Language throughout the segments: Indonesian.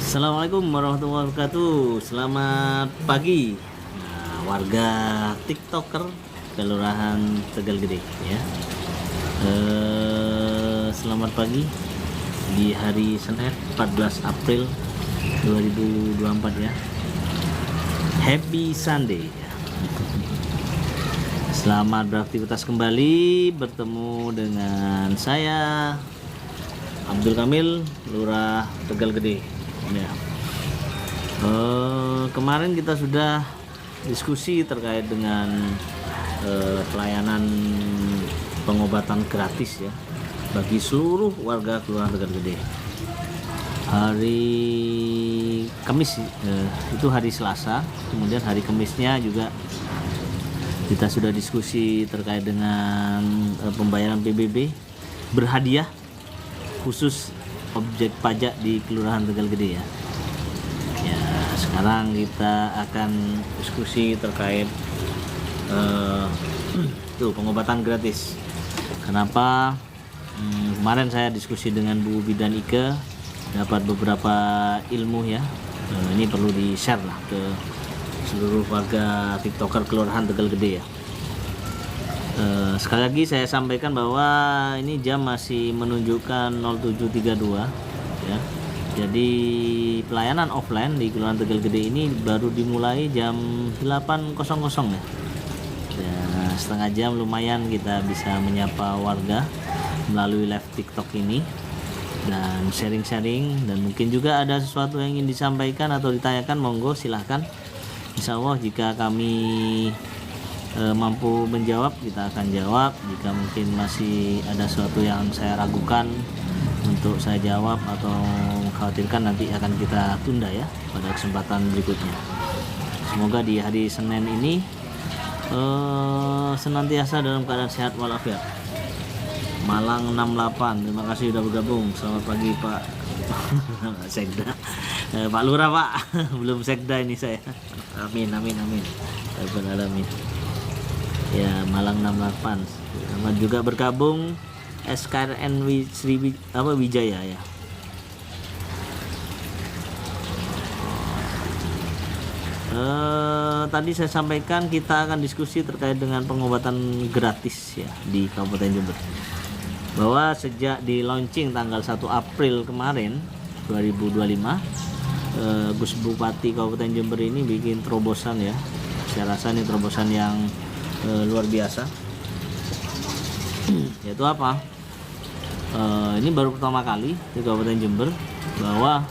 Assalamualaikum warahmatullahi wabarakatuh. Selamat pagi, warga TikToker Kelurahan Tegal Gede ya. Selamat pagi di hari Senin 14 April 2024 ya. Happy Sunday ya. Selamat beraktivitas kembali, bertemu dengan saya Abdul Kamil, Lurah Tegal Gede ya. Kemarin kita sudah diskusi terkait dengan pelayanan pengobatan gratis ya bagi seluruh warga Kelurahan Tegal Gede. Hari Kamis itu hari Selasa, kemudian hari Kamisnya juga kita sudah diskusi terkait dengan pembayaran PBB berhadiah khusus objek pajak di Kelurahan Tegal Gede ya. Ya, sekarang kita akan diskusi terkait tuh pengobatan gratis. Kenapa? Kemarin saya diskusi dengan Bu Bidan Ike, dapat beberapa ilmu ya. Ini perlu di-share lah ke seluruh warga TikToker Kelurahan Tegal Gede ya. Sekali lagi saya sampaikan bahwa ini jam masih menunjukkan 07.32 ya. Jadi pelayanan offline di Kelurahan Tegal Gede ini baru dimulai jam 8.00 ya. Ya, setengah jam lumayan kita bisa menyapa warga melalui live TikTok ini dan sharing-sharing, dan mungkin juga ada sesuatu yang ingin disampaikan atau ditanyakan, monggo silahkan. Insya Allah jika kami mampu menjawab, kita akan jawab. Jika mungkin masih ada sesuatu yang saya ragukan untuk saya jawab atau mengkhawatirkan, nanti akan kita tunda ya pada kesempatan berikutnya. Semoga di hari Senin ini senantiasa dalam keadaan sehat walafiat. Malang 68, terima kasih sudah bergabung. Selamat pagi Pak Sekda. Pak Lurah Pak, belum Sekda ini saya. Amin. Alamin. Ya, Malang 68. Selamat juga bergabung SKRN Wijaya ya. Tadi saya sampaikan kita akan diskusi terkait dengan pengobatan gratis ya di Kabupaten Jember. Bahwa sejak di launching tanggal 1 April kemarin 2025, Gus Bupati Kabupaten Jember ini bikin terobosan ya. Saya rasa ini terobosan yang luar biasa. Yaitu apa? Ini baru pertama kali di Kabupaten Jember bahwa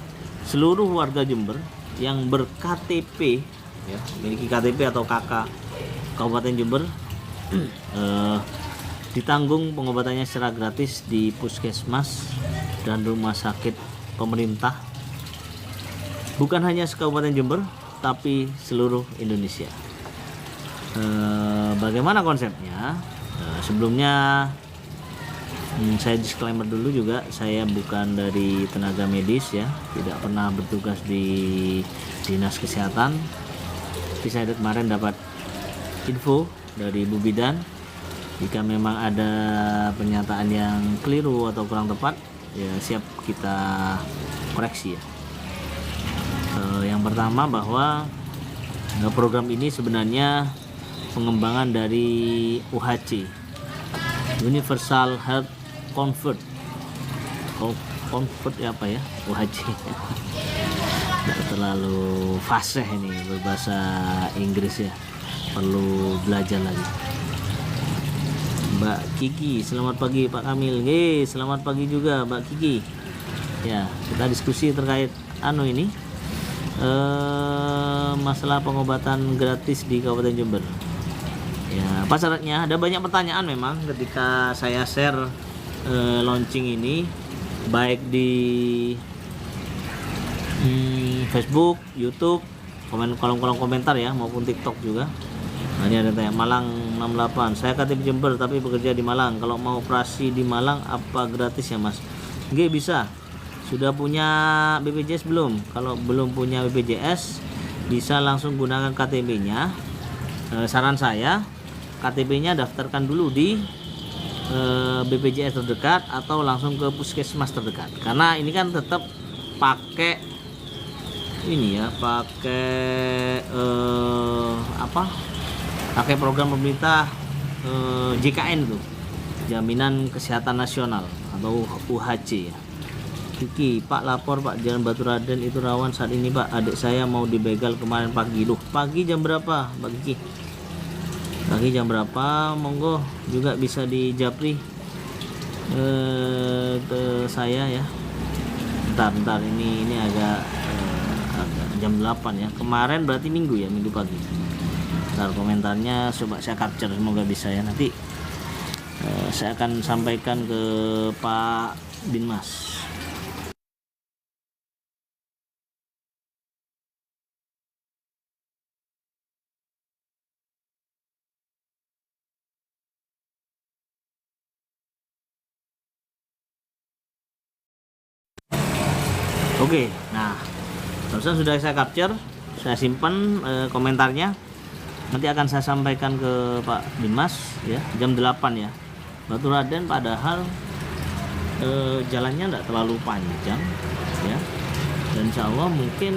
seluruh warga Jember yang ber-KTP ya, memiliki KTP atau KK Kabupaten Jember ditanggung pengobatannya secara gratis di puskesmas dan rumah sakit pemerintah, bukan hanya se-Kabupaten Jember tapi seluruh Indonesia. Bagaimana konsepnya? Sebelumnya saya disclaimer dulu juga, saya bukan dari tenaga medis ya, tidak pernah bertugas di dinas kesehatan. Tapi saya kemarin dapat info dari Bu Bidan, jika memang ada pernyataan yang keliru atau kurang tepat ya siap kita koreksi ya. Yang pertama bahwa program ini sebenarnya pengembangan dari UHC, Universal Health Comfort ya apa ya UHC. Tidak terlalu fasih ini berbahasa Inggris ya, perlu belajar lagi. Mbak Kiki, selamat pagi Pak Kamil. Selamat pagi juga Mbak Kiki. Ya, kita diskusi terkait ini masalah pengobatan gratis di Kabupaten Jember. Ya, apa syaratnya? Ada banyak pertanyaan memang ketika saya share launching ini, baik di Facebook, YouTube, kolom komentar ya, maupun TikTok juga. Nah, ini ada tanya, Malang 68, saya KTP Jember tapi bekerja di Malang. Kalau mau operasi di Malang apa gratis ya Mas? Nggih, bisa. Sudah punya BPJS belum? Kalau belum punya BPJS, bisa langsung gunakan KTP-nya. Saran saya, KTP-nya daftarkan dulu di BPJS terdekat atau langsung ke puskesmas terdekat, karena ini kan tetap pakai ini ya, pakai apa? Pakai program pemerintah JKN itu, Jaminan Kesehatan Nasional atau UHC ya. Kiki, Pak lapor Pak, Jalan Baturaden itu rawan saat ini Pak. Adik saya mau dibegal kemarin pagi. Loh, pagi jam berapa Mbak Kiki? Pagi jam berapa? Monggo juga bisa dijapri ke saya ya. Bentar ini agak jam 8 ya. Kemarin berarti Minggu ya, Minggu pagi. Bentar, komentarnya coba saya capture, semoga bisa ya. Nanti saya akan sampaikan ke Pak Binmas. Oke, nah barusan sudah saya capture, saya simpan komentarnya. Nanti akan saya sampaikan ke Pak Dimas ya, jam 8 ya. Baturaden padahal jalannya tidak terlalu panjang ya, dan insya Allah mungkin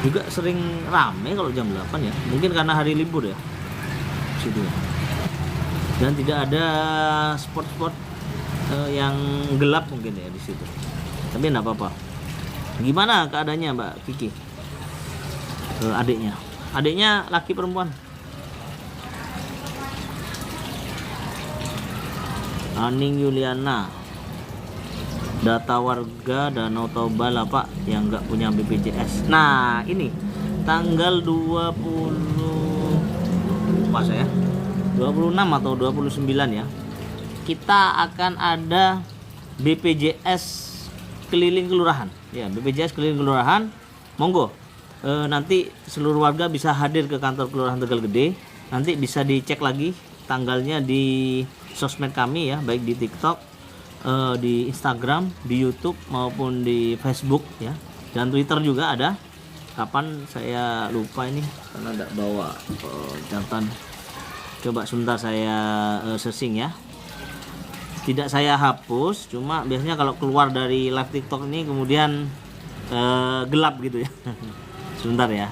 juga sering rame kalau jam 8 ya, mungkin karena hari libur ya situ ya. Dan tidak ada spot-spot yang gelap mungkin ya di situ. Tapi enggak apa-apa. Gimana keadaannya Mbak Kiki? Adiknya laki perempuan? Aning Yuliana, data warga Danau Toba lah Pak yang nggak punya BPJS. Nah ini tanggal 20 pas ya, 26 atau 29 ya, kita akan ada BPJS keliling kelurahan ya. BPJS keliling kelurahan, monggo nanti seluruh warga bisa hadir ke kantor kelurahan Tegal Gede. Nanti bisa dicek lagi tanggalnya di sosmed kami ya, baik di TikTok, di Instagram, di YouTube maupun di Facebook ya, dan Twitter juga ada. Kapan saya lupa ini karena tidak bawa catatan. Coba sebentar saya searching ya. Tidak saya hapus, cuma biasanya kalau keluar dari live TikTok ini kemudian gelap gitu ya. Sebentar ya.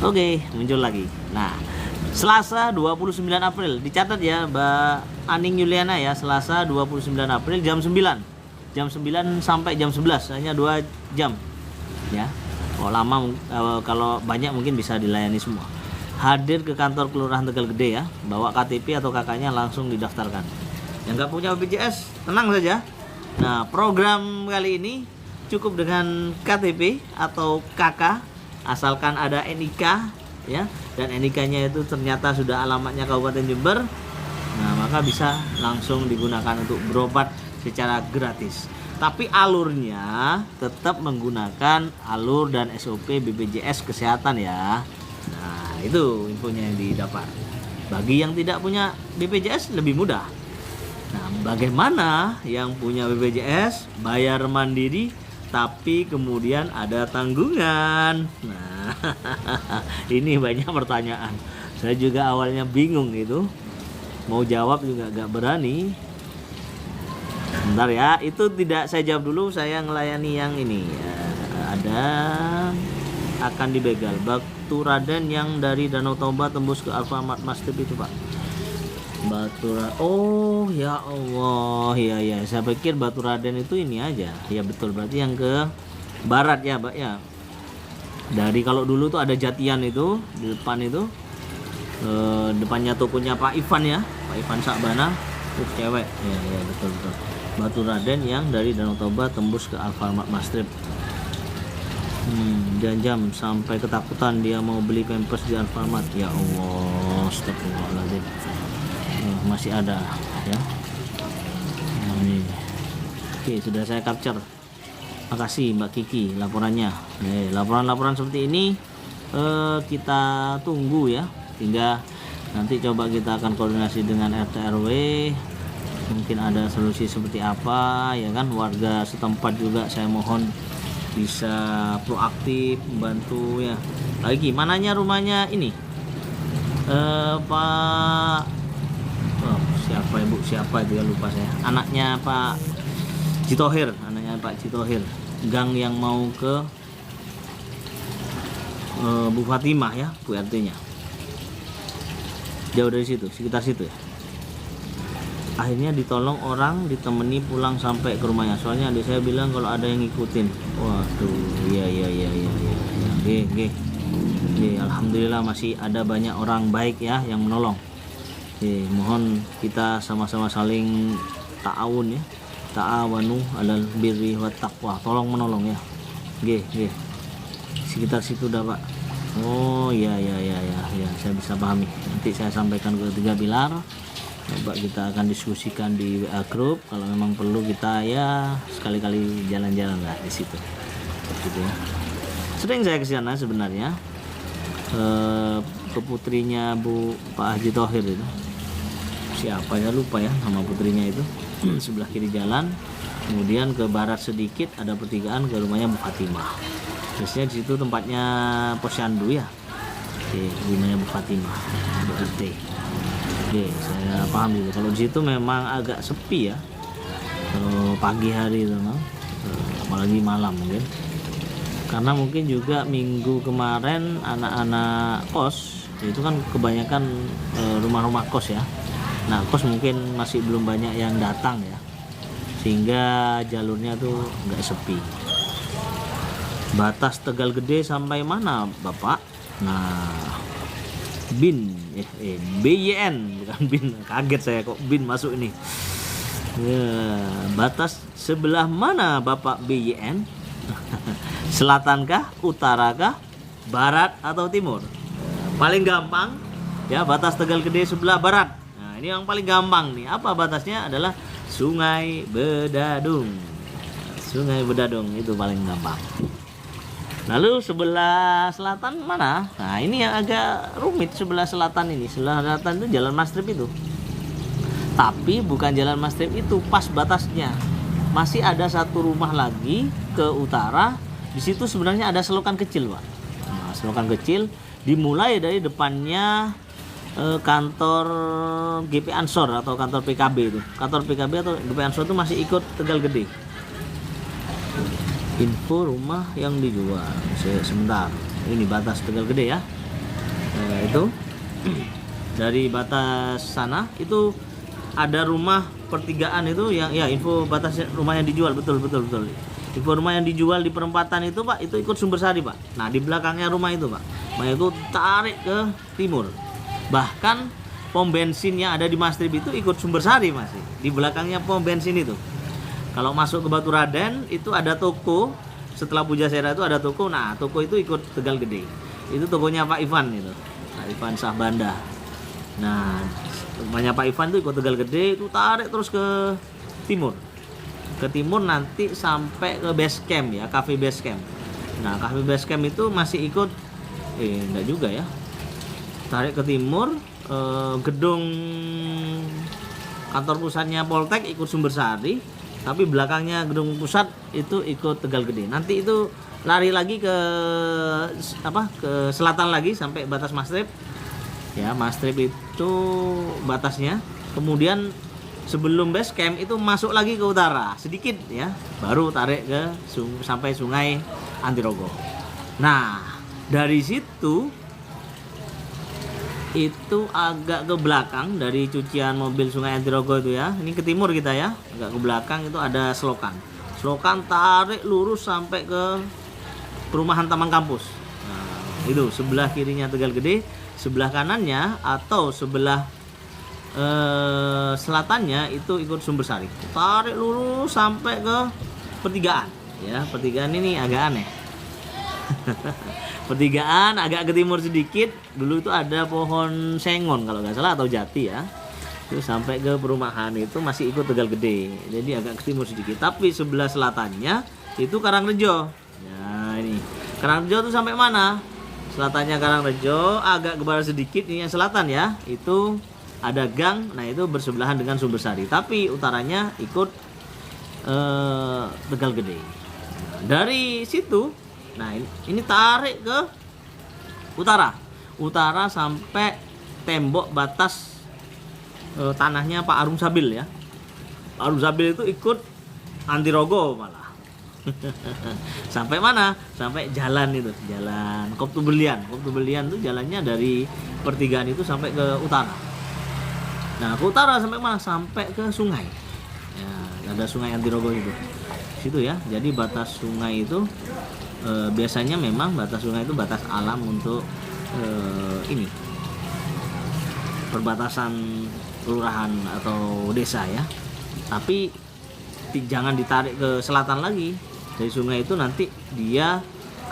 Oke, muncul lagi. Nah, Selasa 29 April, dicatat ya Mbak Aning Yuliana ya, Selasa 29 April jam 9. Jam 9 sampai jam 11, hanya 2 jam. Ya. Kalau lama kalau banyak mungkin bisa dilayani semua. Hadir ke kantor Kelurahan Tegal Gede ya, bawa KTP atau kakaknya langsung didaftarkan. Yang nggak punya BPJS, tenang saja. Nah, program kali ini cukup dengan KTP atau KK, asalkan ada NIK ya, dan NIK-nya itu ternyata sudah alamatnya Kabupaten Jember. Nah, maka bisa langsung digunakan untuk berobat secara gratis. Tapi alurnya tetap menggunakan alur dan SOP BPJS Kesehatan ya. Nah, itu infonya yang didapat. Bagi yang tidak punya BPJS lebih mudah. Nah, bagaimana yang punya BPJS bayar mandiri tapi kemudian ada tanggungan? Nah, ini banyak pertanyaan. Saya juga awalnya bingung itu. Mau jawab juga gak berani. Bentar ya, itu tidak saya jawab dulu, saya ngelayani yang ini. Ada akan dibegal Baturaden yang dari Danau Toba tembus ke Alfamart Mastrip itu Pak. Baturaden, oh ya Allah, ya saya pikir Baturaden itu ini aja. Ya betul, berarti yang ke barat ya Pak ya. Dari kalau dulu tuh ada Jatian itu di depan itu, depannya tokonya Pak Ivan ya, Pak Ivan Sakbana, itu cewek ya betul. Baturaden yang dari Danau Toba tembus ke Alfamart Mastrip. Jam sampai ketakutan dia mau beli pampers di Alfamart. Ya Allah, astagfirullahaladzim. Masih ada ya. Ini. Oke, sudah saya capture. Makasih Mbak Kiki laporannya. Laporan-laporan seperti ini kita tunggu ya, hingga nanti coba kita akan koordinasi dengan RT RW. Mungkin ada solusi seperti apa ya kan, warga setempat juga saya mohon bisa proaktif membantu ya. Lagi mananya rumahnya ini Pak siapa ibu siapa itu ya, lupa saya, anaknya Pak Citohir, gang yang mau ke Bu Fatimah ya, Bu RT-nya jauh dari situ, sekitar situ ya. Akhirnya ditolong orang, ditemani pulang sampai ke rumahnya. Soalnya adik saya bilang kalau ada yang ngikutin. Waduh, iya. Alhamdulillah masih ada banyak orang baik ya yang menolong. Mohon kita sama-sama saling ta'awun ya. Ta'awanu 'alal birri wat taqwa. Tolong menolong ya. Sekitar situ dah, Pak. Oh, iya, saya bisa pahami. Nanti saya sampaikan ke 3 pilar. Coba kita akan diskusikan di WA group. Kalau memang perlu kita ya sekali-kali jalan-jalan lah di situ. Gitu ya. Sering saya ke sana sebenarnya. Ke putrinya Pak Haji Thohir itu. Siapa ya, lupa ya nama putrinya itu. Sebelah kiri jalan. Kemudian ke barat sedikit ada pertigaan ke rumahnya Bu Fatimah. Biasanya di situ tempatnya Posyandu ya. Rumahnya Bu Fatimah, Bu RT. Saya paham itu. Kalau di situ memang agak sepi ya. Kalau pagi hari itu, apalagi malam mungkin. Karena mungkin juga minggu kemarin anak-anak kos itu kan kebanyakan rumah-rumah kos ya. Nah, kos mungkin masih belum banyak yang datang ya. Sehingga jalurnya tuh nggak sepi. Batas Tegal Gede sampai mana, Bapak? Nah, BYN bukan BIN, kaget saya kok BIN masuk ini ya. Batas sebelah mana Bapak BYN? Selatankah, utarakah, barat atau timur? Paling gampang ya, batas Tegal Gede sebelah barat. Nah, ini yang paling gampang nih. Apa batasnya? Adalah Sungai Bedadung. Sungai Bedadung itu paling gampang. Lalu sebelah selatan mana? Nah, ini yang agak rumit. Sebelah selatan ini, sebelah selatan itu Jalan Mastrip itu. Tapi bukan Jalan Mastrip itu, pas batasnya. Masih ada satu rumah lagi ke utara. Di situ sebenarnya ada selokan kecil, Pak. Nah, selokan kecil dimulai dari depannya kantor GP Ansor atau kantor PKB itu. Kantor PKB atau GP Ansor itu masih ikut Tegal Gede. Info rumah yang dijual sebentar, ini batas Tegal Gede ya. Itu dari batas sana itu ada rumah pertigaan itu yang ya, info batas rumah yang dijual, betul. Info rumah yang dijual di perempatan itu, Pak, itu ikut Sumbersari, Pak. Nah, di belakangnya rumah itu, Pak, rumah itu tarik ke timur. Bahkan pom bensin yang ada di Mastrip itu ikut Sumbersari masih di belakangnya pom bensin itu. Kalau masuk ke Batu Raden itu ada toko, setelah Pujasera itu ada toko. Nah, toko itu ikut Tegal Gede. Itu tokonya Pak Ivan itu. Pak Ivan Sahbanda. Nah, rumahnya Pak Ivan itu ikut Tegal Gede, itu tarik terus ke timur. Ke timur nanti sampai ke base camp ya, cafe base camp. Nah, cafe base camp itu masih ikut enggak juga ya. Tarik ke timur, gedung kantor pusatnya Poltek ikut Sumbersari. Tapi belakangnya gedung pusat itu ikut Tegal Gede. Nanti itu lari lagi ke selatan lagi sampai batas Mastrip. Ya, Mastrip itu batasnya. Kemudian sebelum base camp itu masuk lagi ke utara sedikit ya, baru tarik ke sampai Sungai Antirogo. Nah, dari situ itu agak ke belakang dari cucian mobil Sungai Antirogo itu ya. Ini ke timur kita ya. Agak ke belakang itu ada selokan. Selokan tarik lurus sampai ke perumahan Taman Kampus. Nah, itu sebelah kirinya Tegal Gede, sebelah kanannya atau sebelah selatannya itu ikut Sumbersari. Tarik lurus sampai ke pertigaan. Ya, pertigaan ini agak aneh. Pertigaan agak ke timur sedikit, dulu itu ada pohon sengon kalau nggak salah atau jati ya. Itu sampai ke perumahan itu masih ikut Tegal Gede. Jadi agak ke timur sedikit. Tapi sebelah selatannya itu Karangrejo. Nah, ini Karangrejo itu sampai mana? Selatannya Karangrejo agak ke barat sedikit, ini yang selatan ya. Itu ada gang, nah itu bersebelahan dengan Sumbersari. Tapi utaranya ikut Tegal Gede. dari situ, nah ini tarik ke utara sampai tembok batas tanahnya Pak Arung Sabil ya. Arung Sabil itu ikut Antirogo malah. Sampai mana? Sampai jalan itu, jalan Koptu Belian tuh jalannya dari pertigaan itu sampai ke utara. Nah, ke utara sampai mana? Sampai ke sungai. Ya, ada sungai Antirogo itu. Situ ya. Jadi batas sungai itu biasanya memang batas sungai itu batas alam untuk ini perbatasan kelurahan atau desa ya. Tapi jangan ditarik ke selatan lagi. Dari sungai itu nanti dia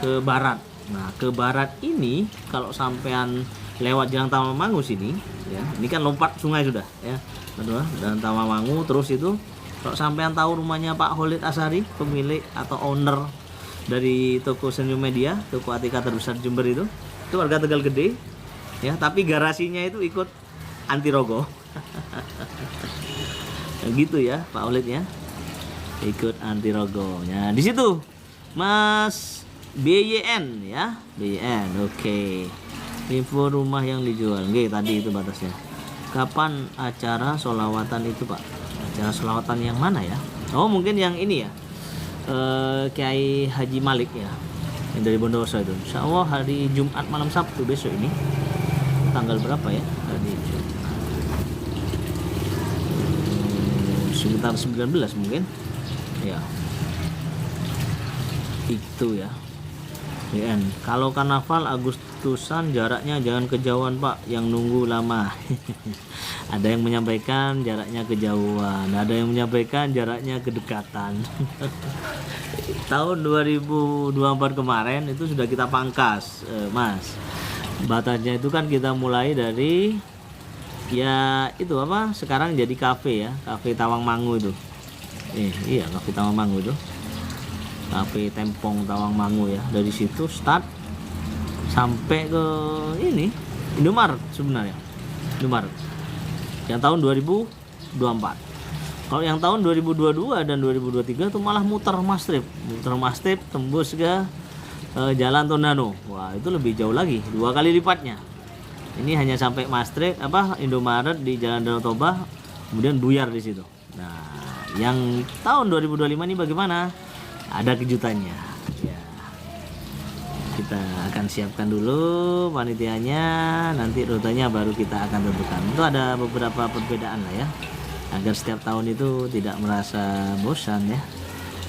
ke barat. Nah, ke barat ini kalau sampean lewat Jalan Tamamangu sini ya, ini kan lompat sungai sudah ya. Dan Tamamangu terus itu kalau sampean tahu rumahnya Pak Khalid Asari, pemilik atau owner dari toko Senyum Media, toko ATK terbesar Jember itu warga Tegal Gede ya, tapi garasinya itu ikut Antirogo. Gitu ya Pak Khalid ya, ikut Antirogo. Nah di situ Mas BYN ya, BYN. Oke. Info rumah yang dijual. Oke, tadi itu batasnya. Kapan acara sholawatan itu Pak? Acara sholawatan yang mana ya? Oh mungkin yang ini ya, Kiai Haji Malik ya, yang dari Bondowoso itu. Insya Allah hari Jumat malam Sabtu besok ini. Tanggal berapa ya? Hari Jumat. Sekitar 19 mungkin. Ya. Itu ya. BN. Kalau karnaval Agustusan jaraknya jangan kejauhan Pak, yang nunggu lama. Ada yang menyampaikan jaraknya kejauhan, ada yang menyampaikan jaraknya kedekatan. Tahun 2024 kemarin itu sudah kita pangkas, Mas. Batasnya itu kan kita mulai dari ya itu apa? Sekarang jadi kafe ya, kafe Tawangmangu itu. Iya, kafe Tawangmangu itu. Kafe Tempong Tawangmangu ya. Dari situ start sampai ke ini Indomaret sebenarnya. Indomaret. Yang tahun 2024. Kalau yang tahun 2022 dan 2023 itu malah muter Mastrip tembus ke Jalan Tondano. Wah, itu lebih jauh lagi, 2 kali lipatnya. Ini hanya sampai Mastrip Indomaret di Jalan Danau Toba, kemudian buyar di situ. Nah, yang tahun 2025 ini bagaimana? Ada kejutannya ya. Kita akan siapkan dulu panitianya, nanti rutenya baru kita akan tentukan. Itu ada beberapa perbedaan lah ya, agar setiap tahun itu tidak merasa bosan ya.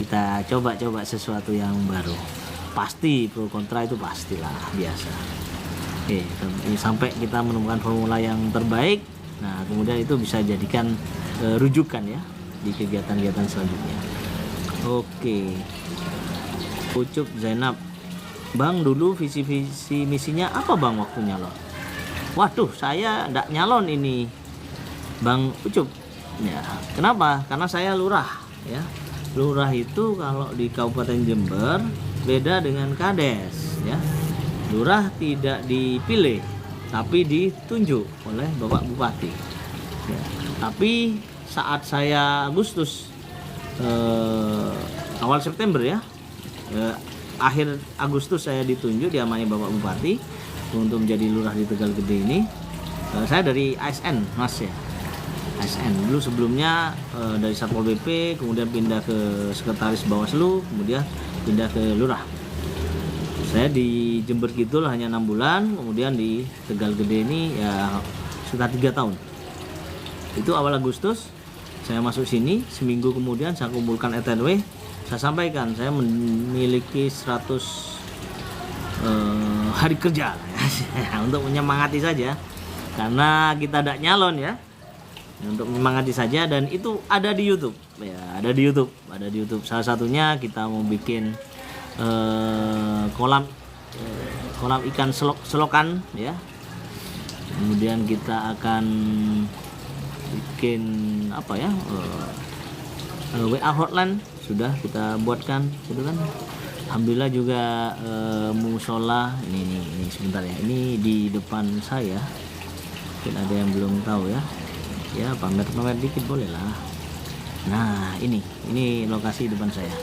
Kita coba-coba sesuatu yang baru. Pasti pro kontra itu pastilah, biasa. Oke, sampai kita menemukan formula yang terbaik. Nah, kemudian itu bisa jadikan rujukan ya di kegiatan-kegiatan selanjutnya. Oke. Ucup Zainab. Bang, dulu visi misinya apa Bang waktu nyalon? Waduh, saya enggak nyalon ini, Bang Ucup. Ya, kenapa? Karena saya lurah ya. Lurah itu kalau di Kabupaten Jember beda dengan Kades ya. Lurah tidak dipilih tapi ditunjuk oleh Bapak Bupati ya. Tapi saat saya Agustus awal September ya, akhir Agustus saya ditunjuk diamani Bapak Bupati untuk menjadi lurah di Tegal Gede ini. Saya dari ASN Mas ya, ASN dulu sebelumnya dari Satpol PP, kemudian pindah ke Sekretaris Bawaslu, kemudian pindah ke lurah. Saya di Jember Kidul hanya 6 bulan, kemudian di Tegal Gede ini ya sekitar 3 tahun. Itu awal Agustus saya masuk sini, seminggu kemudian saya kumpulkan RTRW, saya sampaikan saya memiliki 100 hari kerja untuk menyemangati saja, karena kita tidak nyalon ya, untuk menyemangati saja. Dan itu ada di YouTube ya, ada di YouTube. Salah satunya kita mau bikin kolam ikan selokan ya. Kemudian kita akan bikin apa ya, WA hotline sudah kita buatkan gitu kan. Alhamdulillah juga musola ini sebentar ya, ini di depan saya, mungkin ada yang belum tahu ya, pamer dikit boleh lah. Nah ini lokasi depan saya.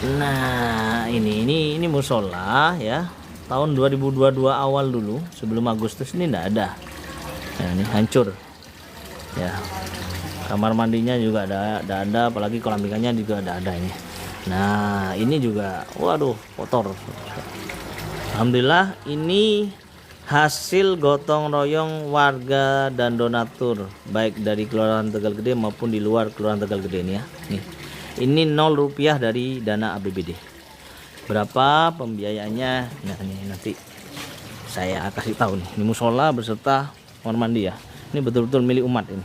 Nah, ini musola ya. Tahun 2022 awal dulu, sebelum Agustus ini enggak ada. Nah, ini hancur. Ya. Kamar mandinya juga ada, apalagi kolam ikannya juga ada ini. Nah, ini juga waduh, kotor. Alhamdulillah ini hasil gotong royong warga dan donatur baik dari Kelurahan Tegal Gede maupun di luar Kelurahan Tegal Gede ini ya. Nih. Ini 0 rupiah dari dana APBD. Berapa pembiayaannya? Nah, ini nanti saya kasih tahu nih. Ini musola beserta kamar mandi ya. Ini betul-betul milik umat ini.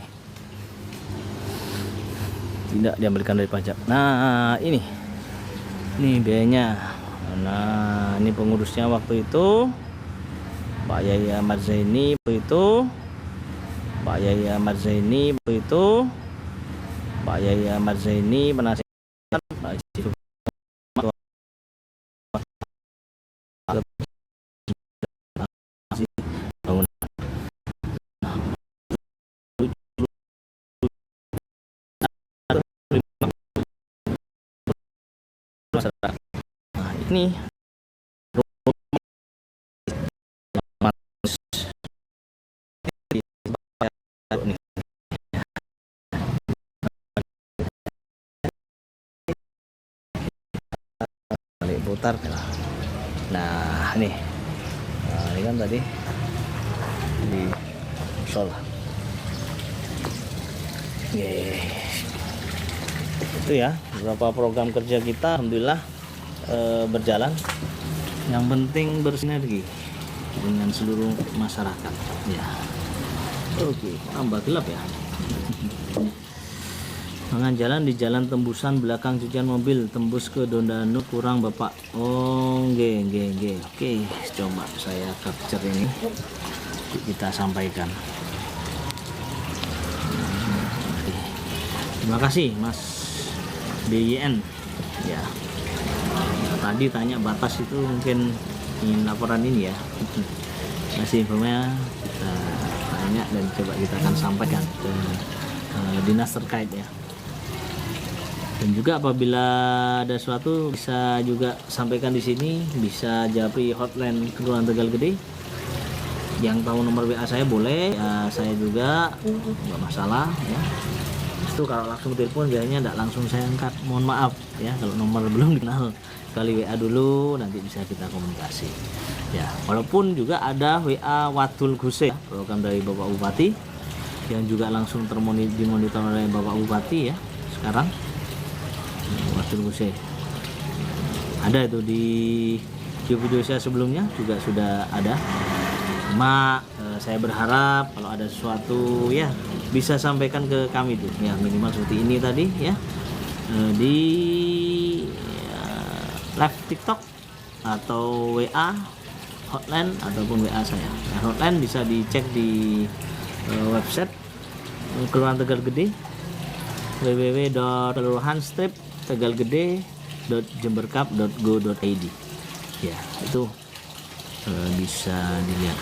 Tidak diambilkan dari pajak. Nah, ini biayanya. Nah, ini pengurusnya waktu itu Pak Yai Ahmad Zaini, itu Pak Yai Ahmad Zaini, itu Pak Yai Ahmad Zaini, penasihat Pak Haji Nah, ini balik putar. Nah, ini kan tadi di musola. Itu ya beberapa program kerja kita, alhamdulillah berjalan. Yang penting bersinergi dengan seluruh masyarakat ya. Oke, tambah gelap ya. Mangan jalan di jalan tembusan belakang cucian mobil tembus ke Dondanu kurang Bapak. Oh, nggih. Oke, coba saya capture ini kita sampaikan. Terima kasih Mas BYN ya. Tadi tanya batas itu mungkin ingin laporan ini ya. Masih informasinya kita tanya dan coba kita akan sampaikan ke dinas terkait ya. Dan juga apabila ada sesuatu bisa juga sampaikan di sini, bisa japri hotline Kelurahan Tegal Gede. Yang tahu nomor WA saya boleh, ya, saya juga nggak masalah ya. Itu kalau langsung telepon biasanya tidak langsung saya angkat, mohon maaf ya kalau nomor belum dikenal. Kali WA dulu nanti bisa kita komunikasi ya. Walaupun juga ada WA Wadul Guse ya, program dari Bapak Bupati yang juga langsung dimonitor oleh Bapak Bupati ya sekarang. Wadul Guse ada itu di video saya sebelumnya juga sudah ada. Cuma saya berharap kalau ada sesuatu ya bisa sampaikan ke kami tuh ya, minimal seperti ini tadi ya, di live TikTok atau WA hotline ataupun WA saya. Nah, hotline bisa dicek di website Kelurahan Tegal Gede, www.kelurahan-tegalgede.jemberkap.go.id ya, itu bisa dilihat.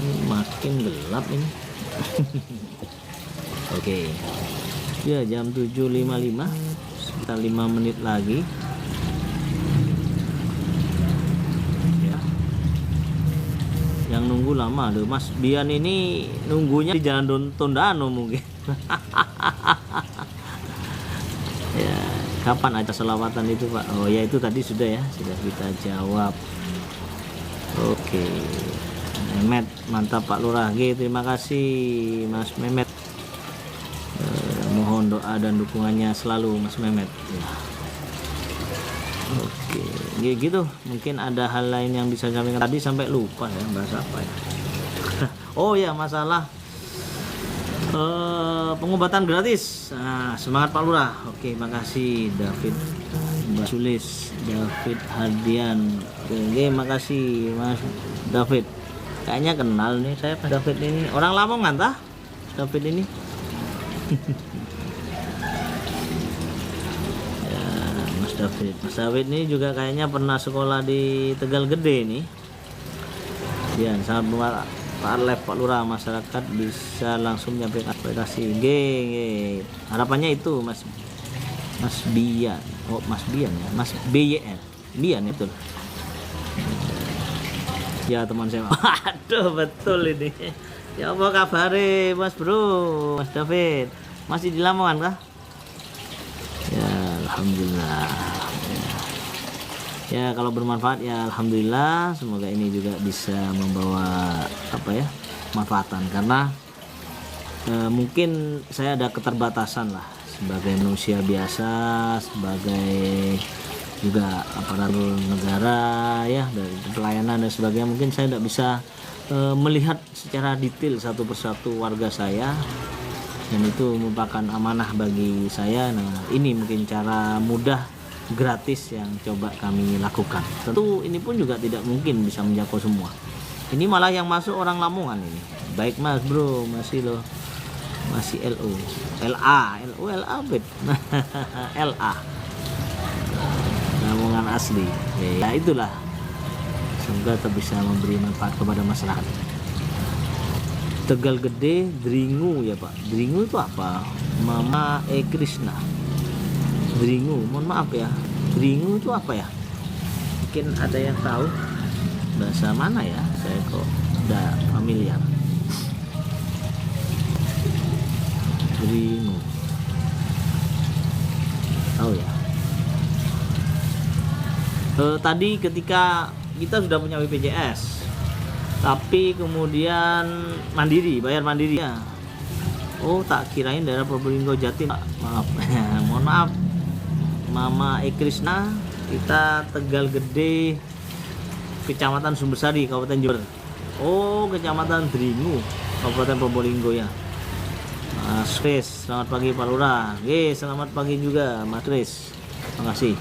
Ini makin gelap ini. Oke. Ya, jam 7.55, sekitar 5 menit lagi ya. Yang nunggu lama loh Mas Bian ini, nunggunya di Jalan Tondano mungkin. Ya, kapan acara selawatan itu Pak? Oh ya, itu tadi sudah ya, sudah kita jawab. Oke, Mehmet, mantap Pak Lurah. Terima kasih Mas Mehmet. Mohon doa dan dukungannya selalu Mas Mehmet ya. Oke, gitu. Mungkin ada hal lain yang bisa kami tadi sampai lupa ya, bahasa apa ya. Oh ya, masalah pengobatan gratis. Nah, semangat Pak Lurah. Oke, makasih David Basulis, David Hardian. Oke, makasih Mas David. Kayaknya kenal nih saya Pak David ini. Orang Lamongan tah? David ini. Ya, Mas David. Mas David ini juga kayaknya pernah sekolah di Tegal Gede nih. Ya, sangat Pak Arlef, Pak Lurah, masyarakat bisa langsung menyampaikan aplikasi. Harapannya itu Mas Mas Bian. Oh, Mas Bian ya. Mas BYN. Bian ya, betul. Ya teman saya. Aduh, betul ini. Ya apa kabar Mas Bro, Mas David? Masih di Lamongan kah? Ya, alhamdulillah. Ya, kalau bermanfaat ya alhamdulillah. Semoga ini juga bisa membawa manfaatan, karena mungkin saya ada keterbatasan lah sebagai manusia biasa, sebagai juga aparatur negara ya, dari pelayanan dan sebagainya. Mungkin saya tidak bisa melihat secara detail satu persatu warga saya, dan itu merupakan amanah bagi saya. Nah, ini mungkin cara mudah gratis yang coba kami lakukan. Tentu ini pun juga tidak mungkin bisa menjangkau semua. Ini malah yang masuk orang Lamongan ini. Baik Mas Bro, masih loh. Masih LO. LA, LO, LA bet. LA. Lamongan asli. Ya itulah. Semoga tetap bisa memberi manfaat kepada masyarakat. Tegal Gede, Dringu ya Pak. Dringu itu apa? Mama Krishna. Dringu, mohon maaf ya. Dringu itu apa ya? Mungkin ada yang tahu bahasa mana ya? Saya kok tidak familiar. Dringu. Tahu ya? Tadi ketika kita sudah punya BPJS, tapi kemudian mandiri, bayar mandiri ya. Oh, tak kirain daerah Probolinggo Jatim. Maaf. Mohon maaf. Mama Krishna, kita Tegal Gede, Kecamatan Sumbersari, Kabupaten Jember. Oh, Kecamatan Dringu, Kabupaten Probolinggo ya. Mas Kris, selamat pagi Pak Lurah. Selamat pagi juga Mas Kris. Terima kasih.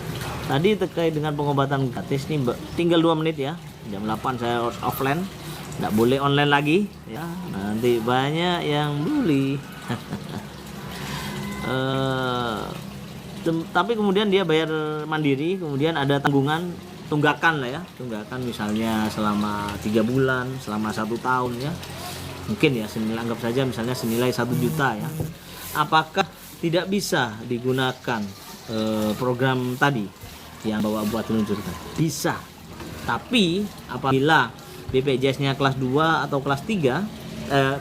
Tadi terkait dengan pengobatan gratis nih, tinggal 2 menit ya. Jam 8 saya harus offline. Nggak boleh online lagi ya. Nanti banyak yang bully. Tapi kemudian dia bayar mandiri, kemudian ada tunggakan lah ya, tunggakan misalnya selama 3 bulan, selama 1 tahun ya, mungkin ya senilai, anggap saja misalnya senilai 1 juta ya. Apakah tidak bisa digunakan program tadi yang Bapak Bupati luncurkan? Bisa, tapi apabila BPJS-nya kelas 2 atau kelas 3,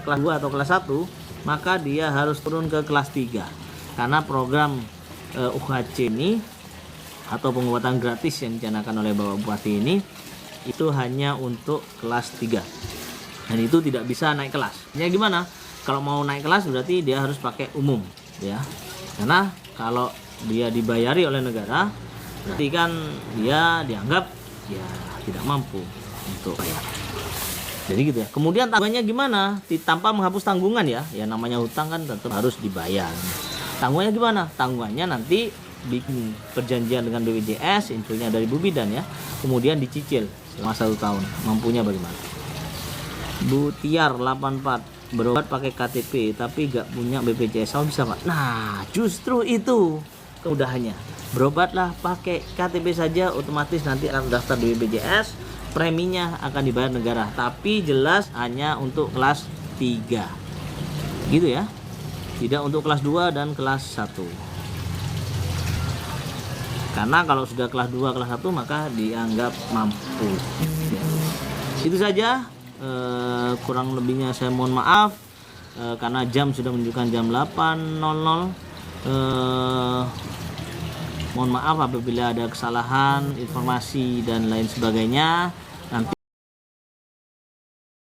kelas 2 atau kelas 1, maka dia harus turun ke kelas 3, karena program UHC ini atau pengobatan gratis yang dicanangkan oleh Bapak Bupati ini itu hanya untuk kelas 3, dan itu tidak bisa naik kelas. Ya gimana? Kalau mau naik kelas berarti dia harus pakai umum ya, karena kalau dia dibayari oleh negara berarti kan dia dianggap ya tidak mampu untuk bayar. Jadi gitu ya. Kemudian tanggungannya gimana? Tanpa menghapus tanggungan ya. Ya namanya hutang kan tetap harus dibayar. Tanggungannya gimana? Tanggungannya nanti bikin perjanjian dengan BPJS, infonya dari Bu Bidan ya. Kemudian dicicil selama 1 tahun. Mampunya bagaimana? Bu Tiar 84, berobat pakai KTP tapi gak punya BPJS, oh bisa Pak? Nah justru itu kemudahannya. Berobatlah pakai KTP saja, otomatis nanti akan daftar di BPJS, preminya akan dibayar negara, tapi jelas hanya untuk kelas 3 gitu ya, tidak untuk kelas 2 dan kelas 1. Karena kalau sudah kelas 2, kelas 1 maka dianggap mampu ya. Itu saja, kurang lebihnya saya mohon maaf, karena jam sudah menunjukkan jam 8.00. Mohon maaf apabila ada kesalahan informasi dan lain sebagainya.